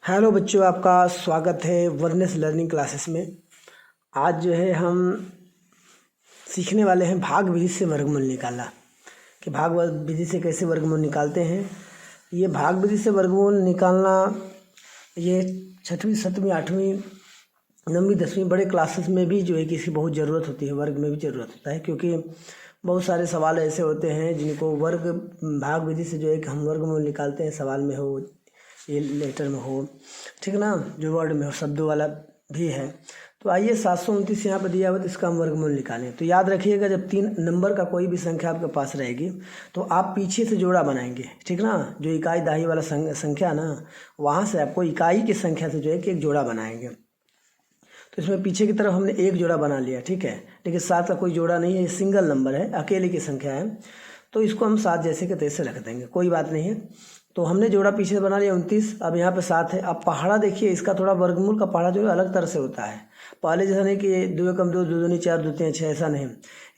Hello बच्चों, आपका स्वागत है वर्नेस लर्निंग क्लासेस में। आज जो है हम सीखने वाले हैं भाग विधि से वर्गमूल निकालना, कि भाग विधि से कैसे वर्गमूल निकालते हैं। ये भाग विधि से वर्गमूल निकालना ये 6वीं 7वीं 8वीं 9वीं 10वीं बड़े क्लासेस में भी जो है कि इसकी बहुत ज़रूरत होती है, वर्ग में भी ज़रूरत होता है, क्योंकि बहुत सारे सवाल ऐसे होते हैं जिनको वर्ग भाग विधि से जो है कि हम वर्गमूल निकालते हैं। सवाल में हो, ये लेटर में हो, ठीक ना, जो वर्ड में हो, शब्दों वाला भी है। तो आइए 729 यहाँ पर दिया हुआ, तो इसका हम वर्गमूल निकालें। तो याद रखिएगा, जब 3 नंबर का कोई भी संख्या आपके पास रहेगी तो आप पीछे से जोड़ा बनाएंगे, ठीक ना। जो इकाई दहाई वाला संख्या ना, वहाँ से आपको इकाई की संख्या से जो है कि एक जोड़ा बनाएंगे। तो इसमें पीछे की तरफ हमने एक जोड़ा बना लिया, ठीक है, लेकिन 7 का कोई जोड़ा नहीं है, ये सिंगल नंबर है, अकेले की संख्या है। तो इसको हम 7 जैसे के तैसे रख देंगे, कोई बात नहीं है। तो हमने जोड़ा पीछे से बना लिया 29। अब यहाँ पे 7 है। अब पहाड़ा देखिए, इसका थोड़ा वर्गमूल का पहाड़ा जो है अलग तरह से होता है। पहले जैसा नहीं कि 2 एकम 2, 2 दूनी 4, 2 तीन 6, ऐसा नहीं।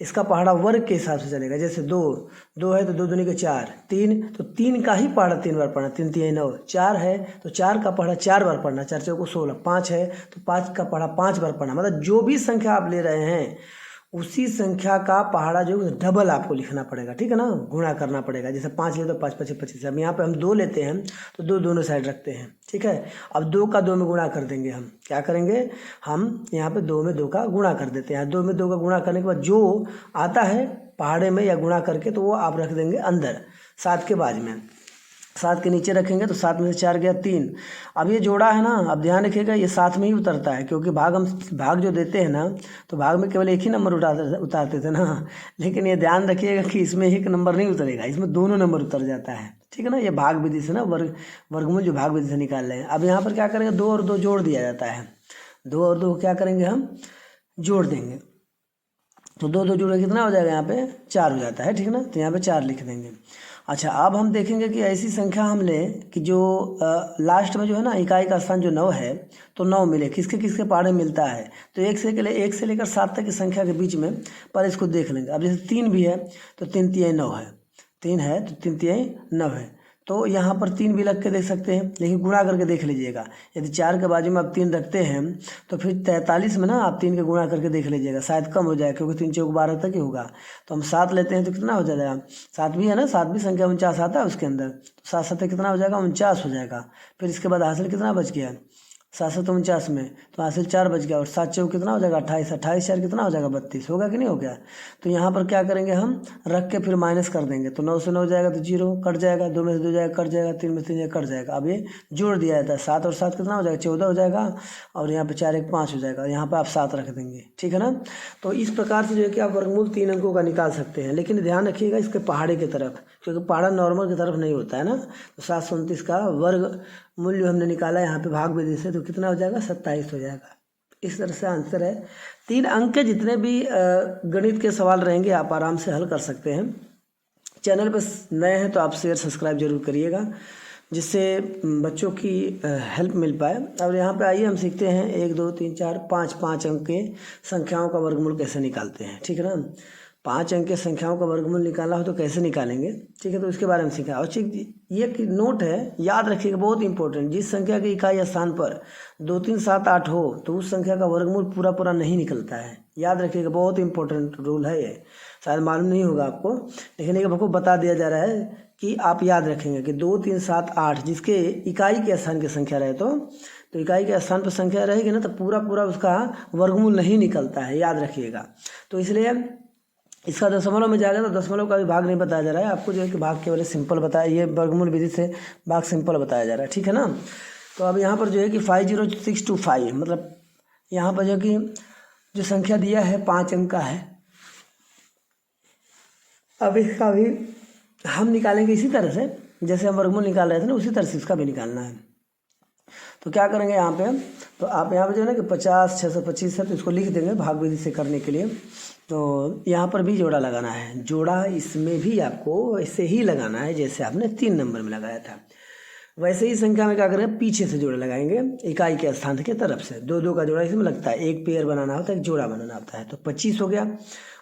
इसका पहाड़ा वर्ग के हिसाब से चलेगा। जैसे 2 है तो 2 दूनी के 4, 3 तो 3 का ही पहाड़ा 3 बार पढ़ना, 3 3 9। 4 है तो 4 का पहाड़ा 4 बार पढ़ना, 4 4 को 16। 5 है तो 5 का पहाड़ा 5 बार पढ़ना। मतलब जो भी संख्या आप ले रहे हैं उसी संख्या का पहाड़ा जो डबल आपको लिखना पड़ेगा, ठीक है ना, गुणा करना पड़ेगा। जैसे 5 ले तो 5 5 25। अब यहाँ पे हम 2 लेते हैं तो 2 दोनों साइड रखते हैं, ठीक है। अब 2 का 2 में गुणा कर देंगे। हम क्या करेंगे, हम यहाँ पे 2 में 2 का गुणा कर देते हैं। 2 में 2 का गुणा करने के बाद जो आता है पहाड़े में या गुणा करके, तो वो आप रख देंगे अंदर 7 के बाद में। 7 के नीचे रखेंगे तो 7 में से 4 गया 3। अब ये जोड़ा है ना, अब ध्यान रखिएगा, ये 7 में ही उतरता है, क्योंकि भाग जो देते हैं ना, तो भाग में केवल एक ही नंबर उतारते थे ना। लेकिन ये ध्यान रखिएगा कि इसमें एक नंबर नहीं उतरेगा, इसमें दोनों नंबर उतर जाता है, ठीक है ना। ये भाग विधि से ना वर्गमूल जो भाग विधि से निकाल रहे हैं। अब यहाँ पर क्या करेंगे, 2 और 2 जोड़ दिया जाता है। 2 और 2 क्या करेंगे, हम जोड़ देंगे। तो 2 2 जोड़े कितना हो जाएगा, यहाँ पे 4 हो जाता है, ठीक है ना। तो यहाँ पे 4 लिख देंगे। अच्छा, अब हम देखेंगे कि ऐसी संख्या हम लें कि जो लास्ट में जो है ना, इकाई का स्थान जो 9 है, तो 9 मिले, किसके किसके पहाड़े मिलता है। तो 1 से लेकर 7 तक की संख्या के बीच में पर इसको देख लेंगे। अब जैसे 3 भी है तो 3 3 9 है, 3 है तो 3 3 9 है। तो यहाँ पर 3 भी लग के देख सकते हैं, लेकिन गुणा करके देख लीजिएगा। यदि 4 के बाजू में आप 3 रखते हैं तो फिर 43 में ना आप 3 के गुणा करके देख लीजिएगा, शायद कम हो जाए, क्योंकि 3 चौक 12 तक ही होगा। तो हम 7 लेते हैं तो कितना हो जाएगा, 7 भी है ना, 7 भी संख्या 49 आता है उसके अंदर। तो 7 7 कितना हो जाएगा, 49 हो जाएगा। फिर इसके बाद हासिल कितना बच गया, 7 7 49 में, तो हासिल 4 बच गया। और 7 चौक कितना हो जाएगा, 28। 28 4 कितना हो जाएगा, 32 होगा कि नहीं हो गया। तो यहाँ पर क्या करेंगे, हम रख के फिर माइनस कर देंगे। तो 9 से 9 जाएगा तो 0 कट जाएगा, 2 में से 2 जाएगा कट जाएगा, 3 में से 3 जाएगा कट जाएगा। अब ये जोड़ दिया जाता है, 7 और 7 कितना हो जाएगा, 14 हो जाएगा। और यहाँ पे 4 1 5 हो जाएगा। यहाँ पर आप 7 रख देंगे, ठीक है ना। तो इस प्रकार से जो है कि आप वर्गमूल 3 अंकों का निकाल सकते हैं, लेकिन ध्यान रखिएगा इसके पहाड़े की तरफ, क्योंकि पहाड़ा नॉर्मल की तरफ नहीं होता है ना। तो 729 का वर्ग मूल्य हमने निकाला यहाँ पे भाग विधि से, तो कितना हो जाएगा, 27 हो जाएगा। इस तरह से आंसर है। 3 अंक के जितने भी गणित के सवाल रहेंगे आप आराम से हल कर सकते हैं। चैनल पर नए हैं तो आप शेयर सब्सक्राइब जरूर करिएगा, जिससे बच्चों की हेल्प मिल पाए। और यहाँ पे आइए हम सीखते हैं 1 2 3 4 5 अंक के संख्याओं का वर्गमूल कैसे निकालते हैं, ठीक है ना। 5 अंक के संख्याओं का वर्गमूल निकालना हो तो कैसे निकालेंगे, ठीक है। तो इसके बारे में सीखा। और ये एक नोट है, याद रखिएगा, बहुत इंपॉर्टेंट। जिस संख्या की इकाई स्थान पर 2 3 7 8 हो तो उस संख्या का वर्गमूल पूरा पूरा नहीं निकलता है। याद रखिएगा, बहुत इंपॉर्टेंट रूल है ये। शायद मालूम नहीं होगा आपको, लेकिन एक आपको बता दिया जा रहा है कि आप याद रखेंगे कि 2 3 7 8 जिसके इकाई के स्थान की संख्या रहे तो इकाई के स्थान पर संख्या रहेगी ना, तो पूरा पूरा उसका वर्गमूल नहीं निकलता है, याद रखिएगा। तो इसलिए इसका दशमलव में जाएगा तो दशमलव का भी भाग नहीं बताया जा रहा है आपको, जो है कि भाग केवल सिंपल बताया, ये वर्गमूल विधि से भाग सिंपल बताया जा रहा है, ठीक है ना। तो अब यहाँ पर जो है कि 50625, मतलब यहाँ पर जो कि जो संख्या दिया है 5 अंक का है। अब इसका भी हम निकालेंगे इसी तरह से, जैसे हम वर्गमूल निकाल रहे थे ना, उसी तरह से इसका भी निकालना है। तो क्या करेंगे यहाँ पे, तो आप यहाँ पे जो है ना कि 50 625 है, तो इसको लिख देंगे भाग विधि से करने के लिए। तो यहाँ पर भी जोड़ा लगाना है, जोड़ा इसमें भी आपको वैसे ही लगाना है जैसे आपने 3 नंबर में लगाया था। वैसे ही संख्या में क्या करेंगे, पीछे से जोड़ा लगाएंगे इकाई के स्थान की तरफ से। 2 2 का जोड़ा इसमें लगता है, एक पेयर बनाना होता है, एक जोड़ा बनाना होता है। तो 25 हो गया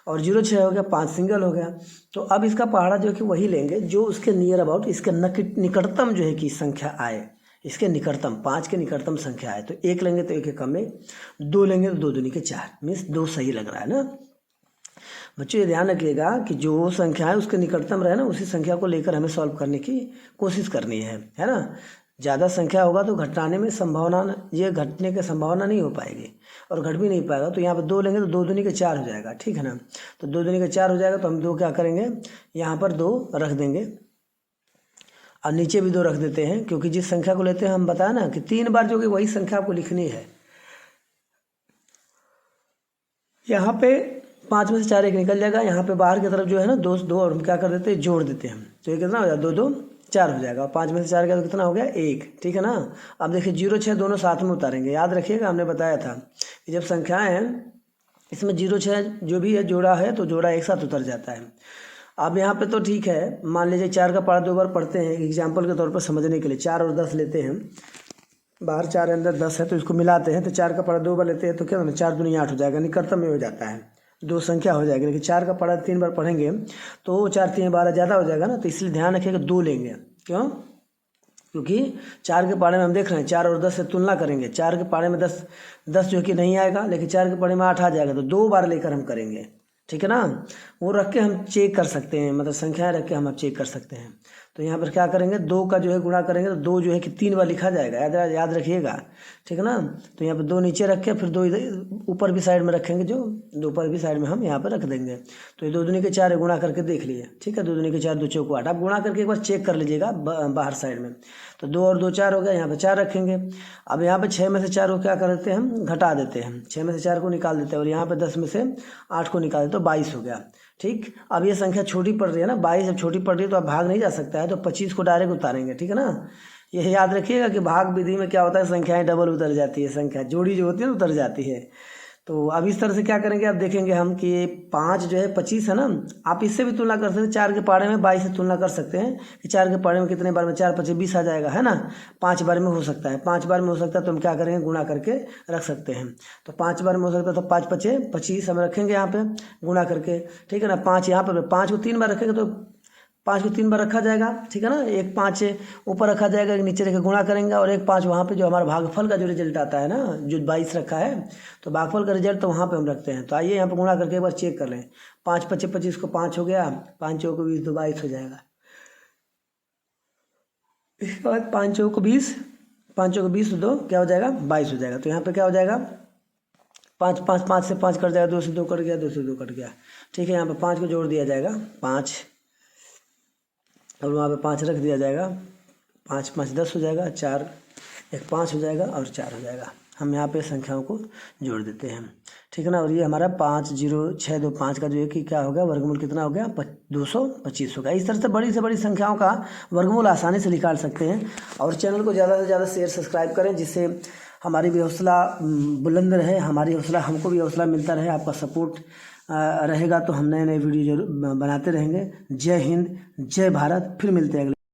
और 0 6 हो गया, 5 सिंगल हो गया। तो अब इसका पहाड़ा जो है कि वही लेंगे जो उसके नियर अबाउट, इसके निकटतम जो है कि संख्या आए, इसके निकटतम 5 के निकटतम संख्या है, तो 1 लेंगे तो 1 के कम में, 2 लेंगे तो 2 दूनी के 4, मीन्स 2 सही लग रहा है ना। बच्चों ये ध्यान रखिएगा कि जो संख्या है उसके निकटतम रहे ना, उसी संख्या को लेकर हमें सॉल्व करने की कोशिश करनी है ना। ज़्यादा संख्या होगा तो घटाने में संभावना, ये घटने की संभावना नहीं हो पाएगी और घट भी नहीं पाएगा। तो यहाँ पर 2 लेंगे तो 2 दूनी के 4 हो जाएगा, ठीक है ना। तो 2 दूनी के 4 हो जाएगा, तो हम 2 क्या करेंगे, यहाँ पर 2 रख देंगे और नीचे भी 2 रख देते हैं, क्योंकि जिस संख्या को लेते हैं हम बताया ना कि 3 बार जो कि वही संख्या आपको लिखनी है। यहाँ पे 5 में से 4 1 निकल जाएगा, यहाँ पे बाहर की तरफ जो है ना 2 और हम क्या कर देते हैं, जोड़ देते हैं। तो ये कितना हो जाएगा, 2 2 4 हो जाएगा, और 5 में से 4 गया तो कितना हो गया, 1, ठीक है ना। अब देखिए 0 6 दोनों साथ में उतारेंगे। याद रखिएगा हमने बताया था कि जब संख्याएं हैं इसमें 0 6 जो भी है जोड़ा है तो जोड़ा एक साथ उतर जाता है। अब यहाँ पे तो ठीक है, मान लीजिए 4 का पढ़ा 2 बार पढ़ते हैं एग्जाम्पल के तौर पर समझने के लिए। 4 और 10 लेते हैं, बाहर 4 अंदर 10 है, तो इसको मिलाते हैं। तो 4 का पढ़ा 2 बार लेते हैं तो क्या होना, 4 दूनी 8 हो जाएगा, निकटतम में हो जाता है, 2 संख्या हो जाएगी। लेकिन 4 का पढ़ा 3 बार पढ़ेंगे तो 4 3 12 ज़्यादा हो जाएगा ना, तो इसलिए ध्यान रखिएगा 2 लेंगे। क्यों, क्योंकि 4 के पढ़े में हम देख रहे हैं 4 और 10 से तुलना करेंगे। 4 के पढ़े में 10 जो कि नहीं आएगा, लेकिन 4 के पढ़े में 8 आ जाएगा, तो 2 बार लेकर हम करेंगे, ठीक है ना। वो रख के हम चेक कर सकते हैं, मतलब संख्याएं रख के हम अब चेक कर सकते हैं। तो यहाँ पर क्या करेंगे, 2 का जो है गुणा करेंगे तो 2 जो है कि 3 बार लिखा जाएगा, याद रखिएगा, ठीक है ना। तो यहाँ पर 2 नीचे रखे, फिर 2 इधर ऊपर भी साइड में रखेंगे, जो 2 ऊपर भी साइड में हम यहाँ पर रख देंगे। तो ये 2 दूनी के 4 गुणा करके देख लिए, ठीक है। 2 दूनी के 4 2 चौको 8, आप गुणा करके एक बार चेक कर लीजिएगा बाहर साइड में। तो 2 और 2 4 हो गया, यहाँ पर 4 रखेंगे। अब यहाँ पर 6 में से 4 को क्या कर देते हैं, हम घटा देते हैं, 6 में से 4 को निकाल देते हैं, और यहाँ पर 10 में से 8 को निकाल देते तो 22 हो गया, ठीक। अब ये संख्या छोटी पड़ रही है ना, 22 जब छोटी पड़ रही है तो अब भाग नहीं जा सकता है, तो 25 को डायरेक्ट उतारेंगे, ठीक है ना। यह याद रखिएगा कि भाग विधि में क्या होता है, संख्याएं डबल उतर जाती है, संख्या जोड़ी जो होती है ना उतर जाती है। तो अब इस तरह से क्या करेंगे, अब देखेंगे हम कि 5 जो है 25 है ना, आप इससे भी तुलना कर सकते हैं। 4 के पाड़े में 22 से तुलना कर सकते हैं कि 4 के पाड़े में कितने बार में 4 25 20 आ जाएगा, है ना। 5 बार में हो सकता है, 5 बार में हो सकता है, तो हम क्या करेंगे, गुणा करके रख सकते हैं। तो 5 बार में हो सकता है, तो 5 5 25 हम रखेंगे यहाँ पे गुणा करके, ठीक है ना। 5 यहाँ पर 5 को 3 बार रखेंगे तो 5 को 3 बार रखा जाएगा, ठीक है ना। एक 5 ऊपर रखा जाएगा, एक नीचे रख के गुणा करेंगे, और एक 5 वहाँ पे जो हमारा भागफल का जो रिजल्ट आता है ना, जो 22 रखा है, तो भागफल का रिजल्ट तो वहाँ पे हम रखते हैं। तो आइए यहाँ पे गुणा करके एक बार चेक कर लें। 5 5 25 को 5 हो गया, 5 चौको 20 तो 22 हो जाएगा। इसके बाद 5 चौको 20, 5 चौको 20 तो क्या हो जाएगा, 22 हो जाएगा। तो यहाँ पे क्या हो जाएगा, 5 5 5 से 5 कट जाएगा, 2 से 2 कट गया, 2 से 2 कट गया, ठीक है। यहाँ पे 5 को जोड़ दिया जाएगा, 5, और वहाँ पे 5 रख दिया जाएगा, 5 5 10 हो जाएगा, 4 1 5 हो जाएगा, और 4 हो जाएगा। हम यहाँ पे संख्याओं को जोड़ देते हैं, ठीक है ना। और ये हमारा 5 0 6 2 5 का जो है कि क्या हो गया, वर्गमूल कितना हो गया, 225 हो गया। इस तरह से बड़ी संख्याओं का वर्गमूल आसानी से निकाल सकते हैं। और चैनल को ज़्यादा से ज़्यादा शेयर सब्सक्राइब करें, जिससे हमारी भी हौसला बुलंद रहे, हमारी हौसला, हमको भी हौसला मिलता रहे। आपका सपोर्ट रहेगा तो हम नए नए वीडियो जरूर बनाते रहेंगे। जय हिंद, जय भारत। फिर मिलते हैं अगले